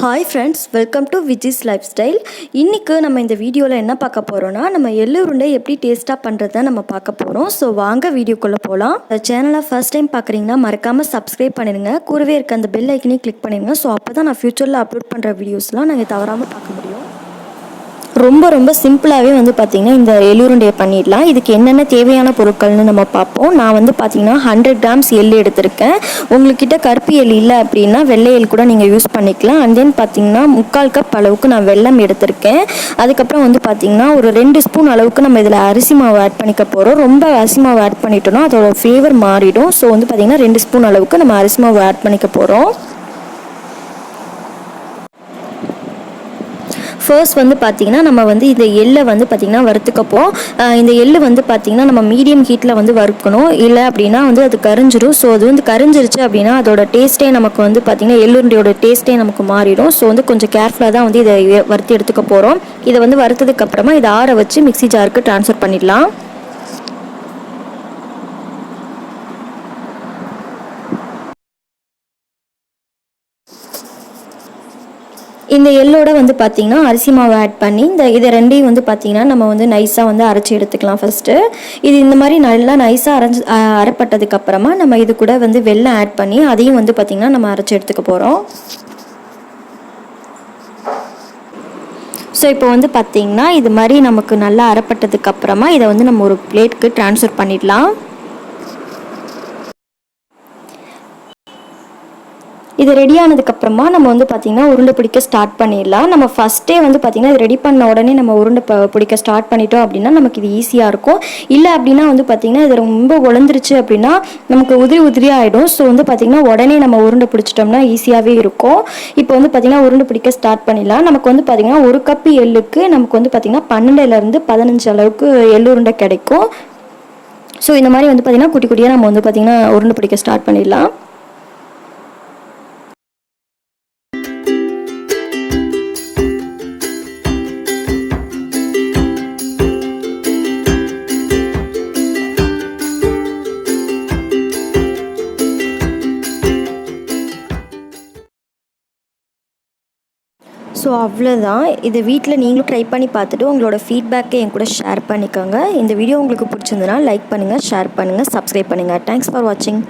Hi friends, welcome to Viji's life style. இன்றைக்கு நம்ம இந்த வீடியோவில் என்ன பார்க்க போகிறோன்னா, நம்ம எள்ளு உருண்டை எப்படி டேஸ்ட்டாக பண்ணுறத நம்ம பார்க்க போகிறோம். ஸோ வாங்க வீடியோக்குள்ளே போகலாம். இந்த சேனலை ஃபர்ஸ்ட் டைம் பார்க்குறீங்கன்னா மறக்காமல் சப்ஸ்கிரைப் பண்ணிடுங்க. கூடவே இருக்க அந்த பெல் ஐக்கனையும் கிளிக் பண்ணிடுங்க. ஸோ அப்போ தான் நான் ஃப்யூச்சரில் அப்லோட் பண்ணுற வீடியோஸ்லாம் நாங்கள் தவறாமல் பார்க்க முடியும். ரொம்ப சிம்பிளாகவே வந்து பார்த்திங்கன்னா இந்த எள்ளு உருண்டையை பண்ணிடலாம். இதுக்கு என்னென்ன தேவையான பொருட்கள்னு நம்ம பார்ப்போம். நான் வந்து பார்த்திங்கன்னா 100 கிராம்ஸ் எள்ளு எடுத்திருக்கேன். உங்கள்கிட்ட கருப்பு எள் இல்லை அப்படின்னா வெள்ளை எள் கூட நீங்கள் யூஸ் பண்ணிக்கலாம். அண்ட் தென் பார்த்திங்கன்னா 3/4 கப் அளவுக்கு நான் வெல்லம் எடுத்திருக்கேன். அதுக்கப்புறம் வந்து பார்த்திங்கன்னா ஒரு 2 ஸ்பூன் அளவுக்கு நம்ம இதில் அரிசி மாவு ஆட் பண்ணிக்க போகிறோம். ரொம்ப அரிசி மாவு ஆட் பண்ணிட்டோன்னா அதோட ஃப்ளேவர் மாறிடும். ஸோ வந்து பார்த்திங்கன்னா 2 ஸ்பூன் அளவுக்கு நம்ம அரிசி மாவு ஆட் பண்ணிக்க போகிறோம். ஃபர்ஸ்ட் வந்து பார்த்திங்கன்னா நம்ம வந்து இந்த எள்ளை வந்து பார்த்திங்கன்னா வறுத்துக்கப்போம். இந்த எள்ளு வந்து பார்த்திங்கன்னா நம்ம மீடியம் ஹீட்டில் வந்து வறுக்கணும். இல்லை அப்படின்னா வந்து அது கரிஞ்சிடும். ஸோ அது வந்து கரிஞ்சிருச்சு அப்படின்னா அதோட டேஸ்ட்டே நமக்கு வந்து பார்த்திங்கன்னா எள்ளுருண்டையோட டேஸ்ட்டே நமக்கு மாறிடும். ஸோ வந்து கொஞ்சம் கேர்ஃபுல்லாக தான் வந்து இதை வறுத்து எடுத்துக்க போகிறோம். இதை வந்து வறுத்ததுக்கப்புறமா இதை ஆற வச்சு மிக்ஸி ஜாருக்கு ட்ரான்ஸ்ஃபர் பண்ணிடலாம். இந்த எள்ளோட வந்து பார்த்திங்கன்னா அரிசி மாவு ஆட் பண்ணி இதை ரெண்டையும் வந்து பார்த்திங்கன்னா நம்ம வந்து நைஸாக வந்து அரைச்சி எடுத்துக்கலாம். ஃபஸ்ட்டு இது இந்த மாதிரி நல்லா நைஸாக அரைப்பட்டதுக்கப்புறமா நம்ம இது கூட வந்து வெல்லம் ஆட் பண்ணி அதையும் வந்து பார்த்திங்கன்னா நம்ம அரைச்சி எடுத்துக்க போகிறோம். ஸோ இப்போ வந்து பார்த்திங்கன்னா இது மாதிரி நமக்கு நல்லா அரைப்பட்டதுக்கப்புறமா இதை வந்து நம்ம ஒரு பிளேட்டுக்கு ட்ரான்ஸ்ஃபர் பண்ணிடலாம். இது ரெடி ஆனதுக்கப்புறமா நம்ம வந்து பார்த்திங்கன்னா உருண்டை பிடிக்க ஸ்டார்ட் பண்ணிடலாம். நம்ம ஃபஸ்ட்டே வந்து பார்த்திங்கன்னா இது ரெடி பண்ண உடனே நம்ம உருண்டை பிடிக்க ஸ்டார்ட் பண்ணிட்டோம் அப்படின்னா நமக்கு இது ஈஸியாக இருக்கும். இல்லை அப்படின்னா வந்து பார்த்திங்கன்னா இது ரொம்ப உலர்ந்துருச்சு அப்படின்னா நமக்கு உதிரி ஆகிடும். ஸோ வந்து பார்த்திங்கன்னா உடனே நம்ம உருண்டை பிடிச்சிட்டோம்னா ஈஸியாகவே இருக்கும். இப்போ வந்து பார்த்திங்கன்னா உருண்டை பிடிக்க ஸ்டார்ட் பண்ணிடலாம். நமக்கு வந்து பார்த்திங்கன்னா ஒரு கப்பு எள்ளுக்கு நமக்கு வந்து பார்த்திங்கன்னா 12லேருந்து 15 அளவுக்கு எள்ளு உருண்டை கிடைக்கும். ஸோ இந்த மாதிரி வந்து பார்த்திங்கன்னா குட்டி குட்டியாக நம்ம வந்து பார்த்திங்கன்னா உருண்டை பிடிக்க ஸ்டார்ட் பண்ணிடலாம். ஸோ அவ்வளோதான். இதை வீட்டில் நீங்களும் ட்ரை பண்ணி பார்த்துட்டு உங்களோட ஃபீட்பேக்கை என் கூட ஷேர் பண்ணிக்கோங்க. இந்த வீடியோ உங்களுக்கு பிடிச்சிருந்ததுன்னா லைக் பண்ணுங்கள், ஷேர் பண்ணுங்கள், சப்ஸ்கிரைப் பண்ணுங்கள். தேங்க்ஸ் ஃபார் வாட்சிங்.